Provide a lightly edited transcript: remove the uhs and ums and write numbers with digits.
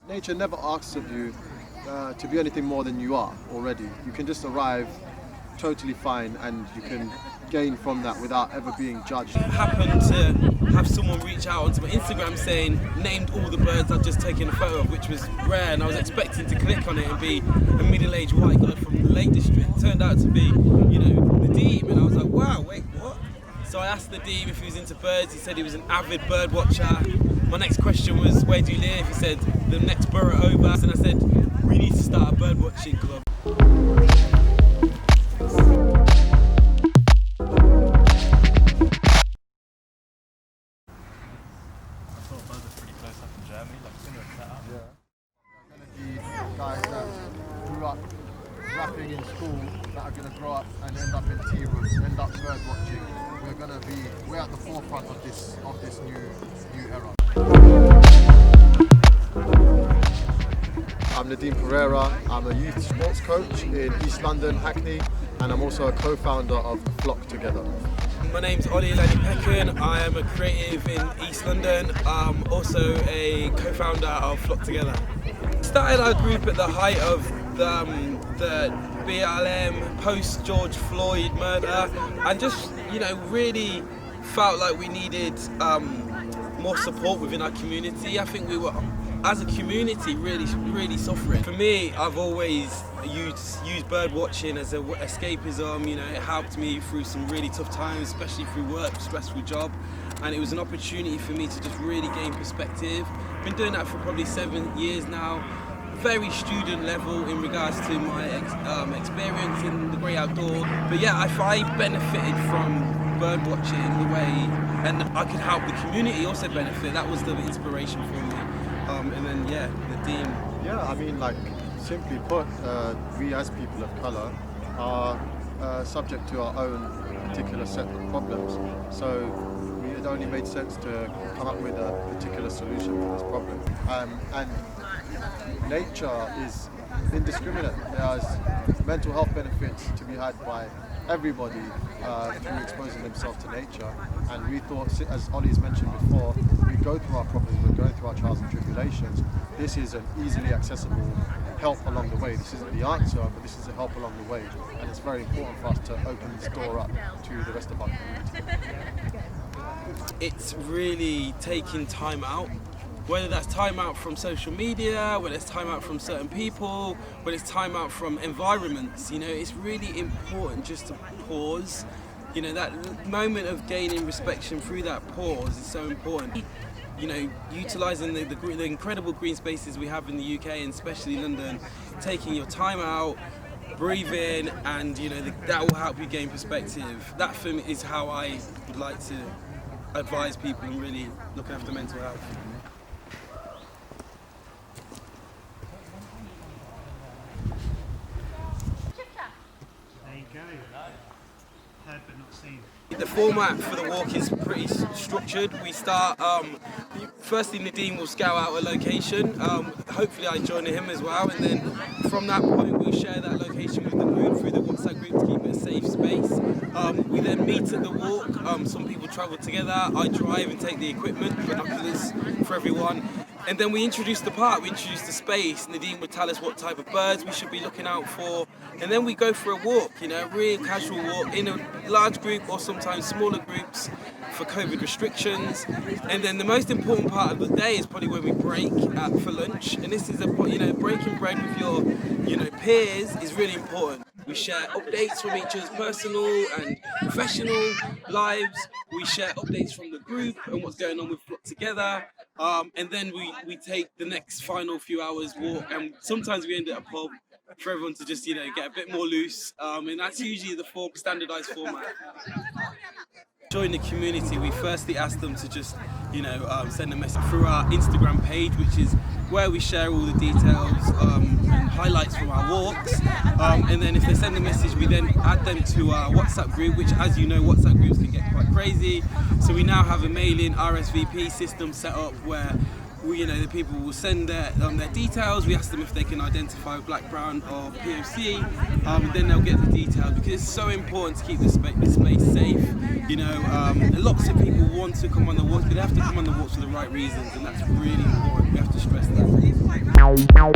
nature never asks of you to be anything more than you are already. You can just arrive totally fine, and you can gain from that without ever being judged. I happened to have someone reach out onto my Instagram saying, named all the birds I've just taken a photo of, which was rare, and I was expecting to click on it and be a middle-aged white guy from the Lake District. It turned out to be, you know, Nadeem, and I was like, wow, wait, what? So I asked Nadeem if he was into birds. He said he was an avid bird watcher. My next question was, where do you live? He said, the next borough over. And I said, we need to start a bird watching club. Guys that grew up rapping in school that are going to grow up and end up in tea rooms, end up bird watching. We're at the forefront of this new era. I'm Nadeem Pereira. I'm a youth sports coach in East London, Hackney, and I'm also a co-founder of Flock Together. My name's Ollie Nadeem. I am a creative in East London. I'm also a co-founder of Flock Together. Started our group at the height of the BLM, post George Floyd murder, and just, you know, really felt like we needed more support within our community. I think we were, as a community, really suffering. For me, I've always used bird watching as an escapism. You know, it helped me through some really tough times, especially through work, stressful job, and it was an opportunity for me to just really gain perspective. Been doing that for probably 7 years now. Very student level in regards to my experience in the great outdoors. But yeah, I benefited from bird watching in the way, and I could help the community also benefit. That was the inspiration for me. And then yeah, Nadeem. Yeah, I mean, like, simply put, we as people of colour are subject to our own particular set of problems. So it only made sense to come up with a particular solution to this problem. And nature is indiscriminate. There's mental health benefits to be had by everybody through exposing themselves to nature. And we thought, as Ollie's mentioned before, we go through our problems, we're going through our trials and tribulations. This is an easily accessible help along the way. This isn't the answer, but this is a help along the way. And it's very important for us to open this door up to the rest of our community. It's really taking time out, whether that's time out from social media, whether it's time out from certain people, whether it's time out from environments. You know, it's really important just to pause. You know, that moment of gaining respect through that pause is so important. You know, utilising the incredible green spaces we have in the UK and especially London, taking your time out, breathing, and you know, that will help you gain perspective. That for me is how I would like to advise people and really look after mental health. There you go. Heard but not seen. The format for the walk is pretty structured. We start, firstly Nadeem will scout out a location, hopefully I join him as well, and then from that point we share that location with the group through the WhatsApp group to keep it a safe space. We then meet at the walk. Some people travel together, I drive and take the equipment, binoculars for everyone. And then we introduce the park, we introduce the space. Nadeem would tell us what type of birds we should be looking out for. And then we go for a walk, you know, a real casual walk in a large group or sometimes smaller groups for COVID restrictions. And then the most important part of the day is probably when we break for lunch. And this is breaking bread with your, peers is really important. We share updates from each other's personal and professional lives. We share updates from the group and what's going on with Flock Together. And then we take the next final few hours walk, and sometimes we end at a pub for everyone to just, get a bit more loose. And that's usually the standardized format. Join the community, we firstly ask them to just, send a message through our Instagram page, which is where we share all the details and highlights from our walks. And then if they send a message, we then add them to our WhatsApp group, which, as you know, WhatsApp groups can get quite crazy. So we now have a mail-in RSVP system set up where the people will send their details. We ask them if they can identify black, brown or POC, and then they'll get the details, because it's so important to keep the space safe. Lots of people want to come on the walks, but they have to come on the walks for the right reasons, and that's really important. We have to stress that. Wow.